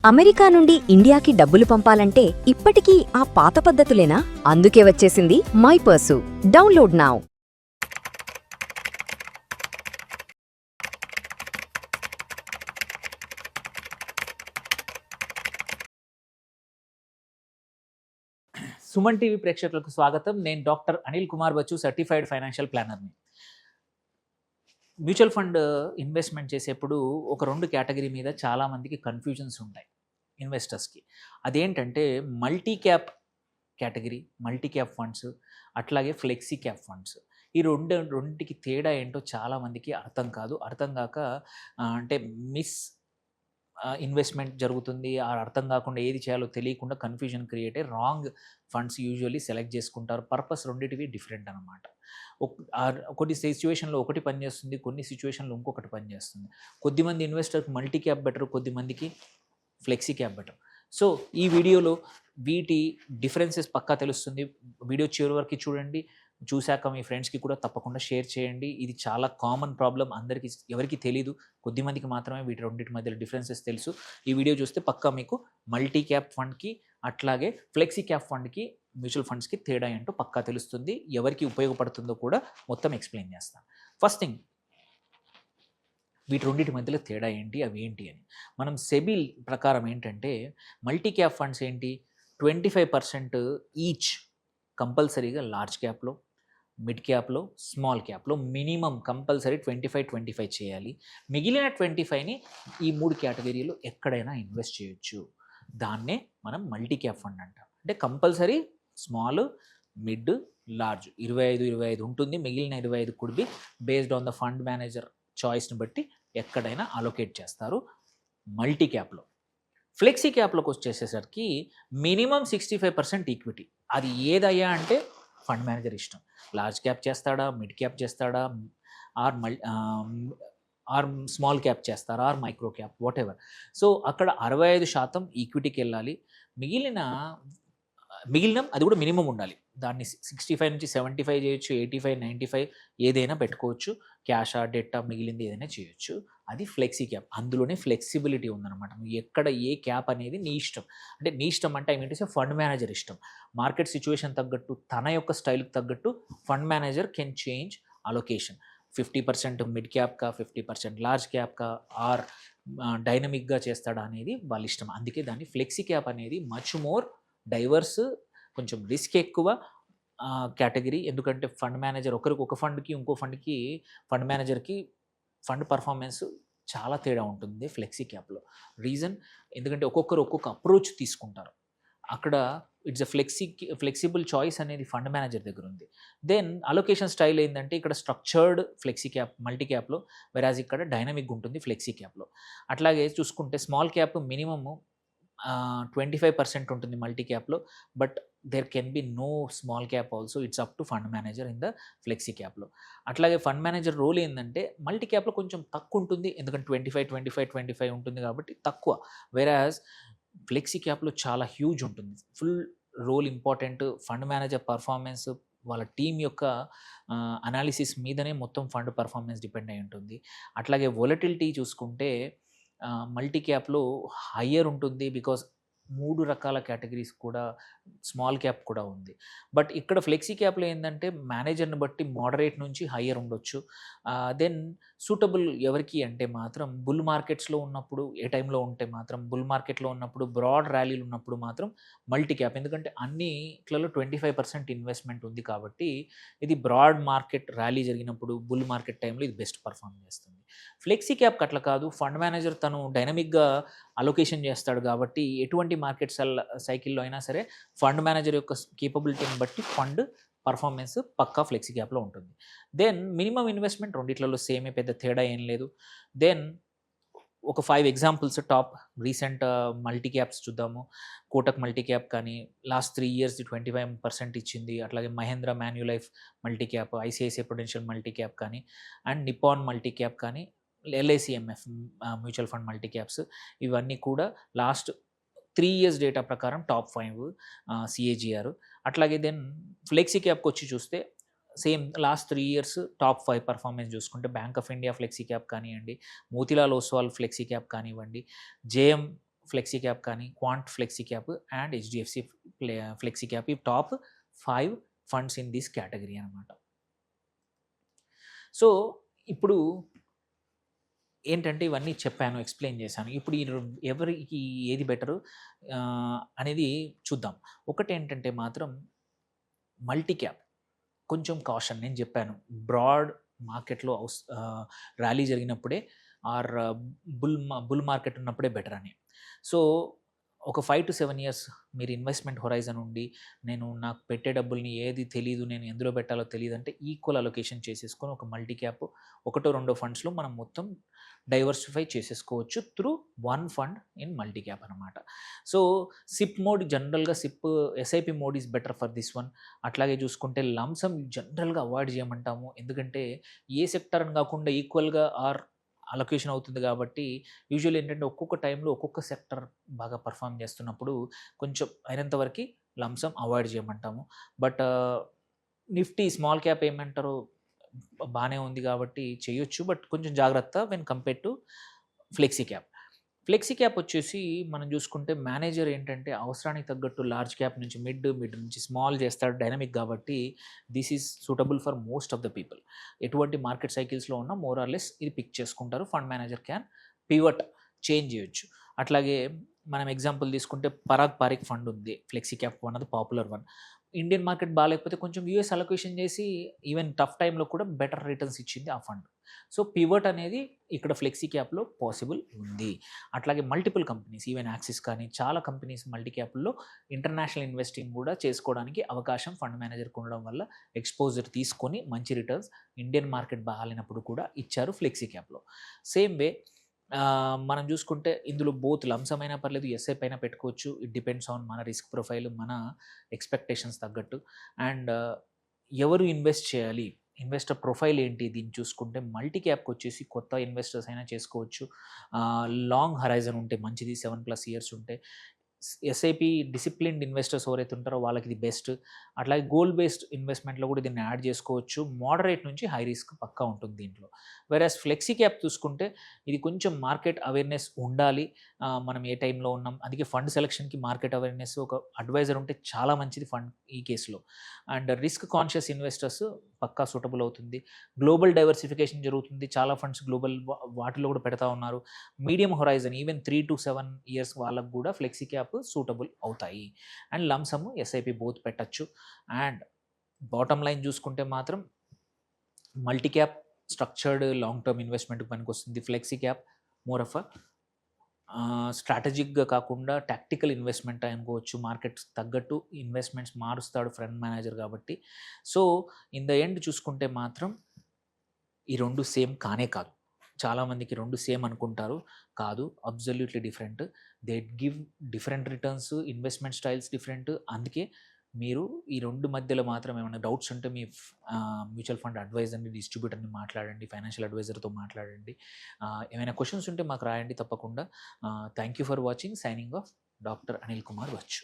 America నుండి ఇండియాకి డబ్బులు పంపాలంటే ఇప్పటికీ ఆ పాత పద్ధతులేనా? అందుకే వచ్చేసింది my purse. Download now. Suman TV ప్రేక్షకులకు స్వాగతం. నేను doctor Anil Kumar Bachchu, certified financial ప్లానర్ని. మ్యూచువల్ ఫండ్ ఇన్వెస్ట్మెంట్ చేసేప్పుడు ఒక 2 కేటగిరీ మీద చాలామందికి కన్ఫ్యూజన్స్ ఉంటాయి ఇన్వెస్టర్స్కి. అదేంటంటే multi cap category, multi cap funds, అట్లాగే ఫ్లెక్సీ క్యాప్ ఫండ్స్. ఈ రెండింటికి తేడా ఏంటో చాలామందికి అర్థం కాదు. అర్థం కాక అంటే ఇన్వెస్ట్మెంట్ జరుగుతుంది. అర్థం కాకుండా ఏది చేయాలో తెలియకుండా కన్ఫ్యూజన్ క్రియేట్ అయ్యి రాంగ్ ఫండ్స్ యూజువల్లీ సెలెక్ట్ చేసుకుంటారు. పర్పస్ రెండింటివి డిఫరెంట్ అనమాట. కొన్ని సిచ్యువేషన్లో ఒకటి పనిచేస్తుంది, కొన్ని సిచ్యువేషన్లో ఇంకొకటి పనిచేస్తుంది. కొద్దిమంది ఇన్వెస్టర్కి మల్టీ క్యాప్ బెటర్, కొద్దిమందికి ఫ్లెక్సీ క్యాప్ బెటర్. సో ఈ వీడియోలో వీటి డిఫరెన్సెస్ పక్కా తెలుస్తుంది. వీడియో చివరి వరకు చూడండి. చూశాక మీ ఫ్రెండ్స్కి కూడా తప్పకుండా షేర్ చేయండి. ఇది చాలా కామన్ ప్రాబ్లం, అందరికీ ఎవరికి తెలీదు, కొద్దిమందికి మాత్రమే వీటి రెండింటి మధ్యలో డిఫరెన్సెస్ తెలుసు. ఈ వీడియో చూస్తే పక్కా మీకు మల్టీ క్యాప్ ఫండ్కి అట్లాగే ఫ్లెక్సీ క్యాప్ ఫండ్కి, మ్యూచువల్ ఫండ్స్కి తేడా ఏంటో పక్కా తెలుస్తుంది. ఎవరికి ఉపయోగపడుతుందో కూడా మొత్తం ఎక్స్ప్లెయిన్ చేస్తాను. ఫస్ట్ థింగ్, వీటి రెండింటి మధ్యలో తేడా ఏంటి, అవి ఏంటి అని మనం సెబీ ప్రకారం ఏంటంటే మల్టీ క్యాప్ ఫండ్స్ ఏంటి, 25% ఈచ్ కంపల్సరీగా లార్జ్ క్యాప్లో, మిడ్ క్యాప్లో, స్మాల్ క్యాప్లో మినిమం కంపల్సరీ 25 చేయాలి. మిగిలిన 25ని ఈ 3 కేటగిరీలో ఎక్కడైనా ఇన్వెస్ట్ చేయొచ్చు. దాన్నే మనం మల్టీ క్యాప్ ఫండ్ అంటాం. అంటే కంపల్సరీ స్మాల్, మిడ్, లార్జ్ 25 ఉంటుంది. మిగిలిన 25 could be based on the fund manager చాయిస్ని బట్టి ఎక్కడైనా అలొకేట్ చేస్తారు మల్టీ క్యాప్లో. ఫ్లెక్సీ క్యాప్లోకి వచ్చేసేసరికి మినిమం 65% ఈక్విటీ. అది ఏదయ్యా అంటే ఫండ్ మేనేజర్ ఇష్టం. లార్జ్ క్యాప్ చేస్తాడా, మిడ్ క్యాప్ చేస్తాడా, ఆర్ స్మాల్ క్యాప్ చేస్తారా, or micro cap, whatever. So అక్కడ 65% ఈక్విటీకి వెళ్ళాలి. మిగిలిన అది కూడా మినిమం ఉండాలి. దాన్ని 65 నుంచి 75 చేయొచ్చు, 85, 95 ఏదైనా పెట్టుకోవచ్చు. క్యాషా, డెట్టా, మిగిలింది ఏదైనా చేయొచ్చు. అది ఫ్లెక్సీ క్యాప్. అందులోనే ఫ్లెక్సిబిలిటీ ఉందన్నమాట. నువ్వు ఎక్కడ ఏ క్యాప్ అనేది నీ ఇష్టం. అంటే నీ ఇష్టం అంటే I mean to say fund manager ఇష్టం. మార్కెట్ సిచ్యువేషన్ తగ్గట్టు, తన యొక్క స్టైల్కి తగ్గట్టు fund manager can change allocation. 50% mid క్యాప్కా, 50% లార్జ్ క్యాప్కా, ఆర్ డైనమిక్గా చేస్తాడా అనేది వాళ్ళ ఇష్టం. అందుకే దాన్ని ఫ్లెక్సీ క్యాప్ అనేది మచ్ మోర్ డైవర్స్, కొంచెం రిస్క్ ఎక్కువ కేటగిరీ. ఎందుకంటే ఫండ్ మేనేజర్ ఒక ఫండ్కి ఇంకో ఫండ్కి, ఫండ్ మేనేజర్కి ఫండ్ పర్ఫార్మెన్స్ చాలా తేడా ఉంటుంది ఫ్లెక్సీ క్యాప్లో. రీజన్, ఎందుకంటే ఒక్కొక్క అప్రోచ్ తీసుకుంటారు. అక్కడ ఇట్స్ ఫ్లెక్సిబుల్ చాయిస్ అనేది ఫండ్ మేనేజర్ దగ్గర ఉంది. దెన్ అలొకేషన్ స్టైల్ ఏంటంటే ఇక్కడ స్ట్రక్చర్డ్ ఫ్లెక్సీ క్యాప్ మల్టీ క్యాప్లో, వెరాజ్ ఇక్కడ డైనమిక్ ఉంటుంది ఫ్లెక్సీ క్యాప్లో. అట్లాగే చూసుకుంటే స్మాల్ క్యాప్ మినిమము 25% ఉంటుంది మల్టీ క్యాప్లో, but there can be no small cap also. It's up to fund manager in the flexi క్యాప్లో. అట్లాగే ఫండ్ మేనేజర్ రోల్ ఏంటంటే మల్టీ క్యాప్లో కొంచెం తక్కువ ఉంటుంది, ఎందుకంటే 25 ఉంటుంది కాబట్టి తక్కువ. వెరాజ్ ఫ్లెక్సీ క్యాప్లో చాలా హ్యూజ్ ఉంటుంది. Full role important. Fund manager performance, వాళ్ళ టీం యొక్క అనాలిసిస్ మీదనే మొత్తం ఫండ్ పర్ఫార్మెన్స్ డిపెండ్ అయి ఉంటుంది. అట్లాగే వొలటిలిటీ చూసుకుంటే మల్టీ క్యాప్లో హయ్యర్ ఉంటుంది, బికాస్ 3 రకాల కేటగిరీస్ కూడా, స్మాల్ క్యాప్ కూడా ఉంది. బట్ ఇక్కడ ఫ్లెక్సీ క్యాప్లో ఏంటంటే మేనేజర్ని బట్టి మోడరేట్ నుంచి హయ్యర్ ఉండొచ్చు. దెన్ సూటబుల్ ఎవరికి అంటే మాత్రం బుల్ మార్కెట్స్లో ఉన్నప్పుడు, ఏ టైంలో ఉంటే మాత్రం బుల్ మార్కెట్లో ఉన్నప్పుడు, బ్రాడ్ ర్యాలీలు ఉన్నప్పుడు మాత్రం మల్టీ క్యాప్. ఎందుకంటే అన్నిట్లలో 25% ఇన్వెస్ట్మెంట్ ఉంది కాబట్టి ఇది బ్రాడ్ మార్కెట్ ర్యాలీ జరిగినప్పుడు, బుల్ మార్కెట్ టైంలో ఇది బెస్ట్ పర్ఫామ్ చేస్తుంది. ఫ్లెక్సీ క్యాప్ అట్లా కాదు. ఫండ్ మేనేజర్ తను డైనమిక్గా అలొకేషన్ చేస్తాడు కాబట్టి ఎటువంటి మార్కెట్ సైకిల్లో అయినా సరే ఫండ్ మేనేజర్ యొక్క కేపబిలిటీని బట్టి ఫండ్ పర్ఫార్మెన్స్ పక్కా ఫ్లెక్సీ క్యాప్లో ఉంటుంది. దెన్ మినిమం ఇన్వెస్ట్మెంట్ రెండిట్లలో సేమే, పెద్ద తేడా ఏం లేదు. దెన్ ఒక 5 examples top recent multi caps చూద్దాము. కోటక్ మల్టీ క్యాప్ కానీ లాస్ట్ 3 years 25% ఇచ్చింది. అట్లాగే Mahindra Manulife multi cap, ICICI Prudential multi cap కానీ, అండ్ నిప్పాన్ మల్టీ క్యాప్ కానీ, LIC MF mutual fund multi caps, ఇవన్నీ కూడా లాస్ట్ 3 years డేటా ప్రకారం టాప్ 5 సిఏజిఆర్. అట్లాగే దెన్ ఫ్లెక్సీ క్యాప్కి వచ్చి చూస్తే same last 3 years top 5 performance చూసుకుంటే bank of India flexi cap కానివ్వండి, మోతీలాల్ ఓస్వాల్ ఫ్లెక్సీ క్యాప్ కానివ్వండి, జేఎం ఫ్లెక్సీ క్యాప్ కానీ, Quant flexi cap and HDFC flexi cap, ఈ top 5 funds in this category అనమాట. సో ఇప్పుడు ఏంటంటే ఇవన్నీ చెప్పాను, ఎక్స్ప్లెయిన్ చేశాను. ఇప్పుడు ఎవరికి ఏది బెటరు అనేది చూద్దాం. ఒకటేంటంటే మాత్రం మల్టీ క్యాప్ కొంచెం కాషన్. నేను చెప్పాను బ్రాడ్ మార్కెట్లో ర్యాలీ జరిగినప్పుడే ఆర్ బుల్ మార్కెట్ ఉన్నప్పుడే బెటర్ అని. సో ఒక 5 to 7 ఇయర్స్ మీరు ఇన్వెస్ట్మెంట్ హొరైజన్ ఉండి, నాకు పెట్టే డబ్బుల్ని ఏది తెలీదు, నేను ఎందులో పెట్టాలో తెలియదు అంటే ఈక్వల్ అలొకేషన్ చేసేసుకొని ఒక మల్టీ క్యాప్ 1-2 ఫండ్స్లో మనం మొత్తం డైవర్సిఫై చేసేసుకోవచ్చు through one fund in multi cap అనమాట. సో సిప్ మోడ్, జనరల్గా SIP mode is better for this one. అట్లాగే చూసుకుంటే లంసమ్ జనరల్గా అవాయిడ్ చేయమంటాము, ఎందుకంటే ఏ సెక్టర్ అని కాకుండా ఈక్వల్గా అలొకేషన్ అవుతుంది కాబట్టి యూజువల్ ఏంటంటే ఒక్కొక్క టైంలో ఒక్కొక్క సెక్టర్ బాగా పర్ఫామ్ చేస్తున్నప్పుడు కొంచెం అయినంత వరకు లంసమ్ అవాయిడ్ చేయమంటాము. బట్ నిఫ్టీ స్మాల్ క్యాప్ ఏమంటారు బాగానే ఉంది కాబట్టి చేయొచ్చు, బట్ కొంచెం జాగ్రత్త when compare to flexi cap. Flexi cap వచ్చేసి మనం చూసుకుంటే మేనేజర్ ఏంటంటే అవసరానికి తగ్గట్టు లార్జ్ క్యాప్ నుంచి మిడ్ నుంచి స్మాల్ చేస్తాడు, డైనమిక్ కాబట్టి this is suitable for most of the people. ఎటువంటి మార్కెట్ సైకిల్స్లో ఉన్న మోర్ ఆర్ లెస్ ఇది పిక్ చేసుకుంటారు. Fund manager can pivot, change చేయొచ్చు. అట్లాగే మనం ఎగ్జాంపుల్ తీసుకుంటే పరాగ్ పారిక్ ఫండ్ ఉంది, flexi cap one of the popular one. Indian market బాగాలేకపోతే కొంచెం యూఎస్ అలొకేషన్ చేసి ఈవెన్ టఫ్ టైంలో కూడా బెటర్ రిటర్న్స్ ఇచ్చింది ఆ ఫండ్. సో పివట్ అనేది ఇక్కడ ఫ్లెక్సీ క్యాప్లో పాసిబుల్ ఉంది. అట్లాగే మల్టిపుల్ కంపెనీస్, ఈవెన్ యాక్సిస్ కానీ చాలా కంపెనీస్ మల్టీ క్యాప్లో ఇంటర్నేషనల్ ఇన్వెస్టింగ్ కూడా చేసుకోవడానికి అవకాశం ఫండ్ మేనేజర్కి ఉండడం వల్ల ఎక్స్పోజర్ తీసుకొని మంచి రిటర్న్స్ ఇండియన్ మార్కెట్ బాగాలేనప్పుడు కూడా ఇచ్చారు ఫ్లెక్సీ క్యాప్లో. సేమ్ వే మనం చూసుకుంటే ఇందులో బోత్ లంసమ్ అయినా పర్లేదు, ఎస్ఐపి అయినా పెట్టుకోవచ్చు. ఇట్ డిపెండ్స్ ఆన్ మన రిస్క్ ప్రొఫైల్, మన ఎక్స్పెక్టేషన్స్ తగ్గట్టు. అండ్ ఎవరు ఇన్వెస్ట్ చేయాలి, ఇన్వెస్టర్ ప్రొఫైల్ ఏంటి, దీన్ని చూసుకుంటే మల్టీ క్యాప్కి వచ్చేసి కొత్త ఇన్వెస్టర్స్ అయినా చేసుకోవచ్చు. లాంగ్ హరైజన్ ఉంటే మంచిది, 7+ ఇయర్స్ ఉంటే. ఎస్ఐపి డిసిప్లిన్డ్ ఇన్వెస్టర్స్ ఎవరైతే ఉంటారో వాళ్ళకి ఇది బెస్ట్. అట్లాగే గోల్డ్ బేస్డ్ ఇన్వెస్ట్మెంట్లో కూడా దీన్ని యాడ్ చేసుకోవచ్చు. మోడరేట్ నుంచి హై రిస్క్ పక్కా ఉంటుంది దీంట్లో. వెరాస్ ఫ్లెక్సీ క్యాప్ చూసుకుంటే ఇది కొంచెం మార్కెట్ అవేర్నెస్ ఉండాలి, మనం ఏ టైంలో ఉన్నాం. అందుకే ఫండ్ సెలక్షన్కి మార్కెట్ అవేర్నెస్ ఒక అడ్వైజర్ ఉంటే చాలా మంచిది ఫండ్ ఈ కేసులో. అండ్ రిస్క్ కాన్షియస్ ఇన్వెస్టర్స్ పక్కా సూటబుల్ అవుతుంది. గ్లోబల్ డైవర్సిఫికేషన్ జరుగుతుంది, చాలా ఫండ్స్ గ్లోబల్ వాటిలో కూడా పెడతా ఉన్నారు. Medium horizon even 3 to 7 years వాళ్ళకు కూడా ఫ్లెక్సీ క్యాప్ సూటబుల్ అవుతాయి. అండ్ లంసమ్ ఎస్ఐపి బోత్ పెట్టచ్చు. అండ్ బాటమ్ లైన్ చూసుకుంటే మాత్రం multi cap structured long term ఇన్వెస్ట్మెంట్కి పనికి వస్తుంది. ఫ్లెక్సీ క్యాప్ మోర్ ఆఫ్ స్ట్రాటజిక్గా కాకుండా టాక్టికల్ ఇన్వెస్ట్మెంట్ అనుకోవచ్చు. మార్కెట్ తగ్గట్టు ఇన్వెస్ట్మెంట్స్ మారుస్తాడు ఫండ్ మేనేజర్ కాబట్టి. సో ఇన్ ద ఎండ్ చూసుకుంటే మాత్రం ఈ రెండు సేమ్ కానే కాదు. చాలామందికి రెండు సేమ్ అనుకుంటారు, కాదు, absolutely different. They give different returns, investment styles different. అందుకే మీరు ఈ రెండు మధ్యలో మాత్రం ఏమైనా డౌట్స్ ఉంటే మీ మ్యూచువల్ ఫండ్ అడ్వైజర్ని, డిస్ట్రిబ్యూటర్ని మాట్లాడండి, ఫైనాన్షియల్ అడ్వైజర్తో మాట్లాడండి. ఏమైనా క్వశ్చన్స్ ఉంటే మాకు రాయండి తప్పకుండా. Thank you for watching. Signing off doctor Anil Kumar వచ్చు.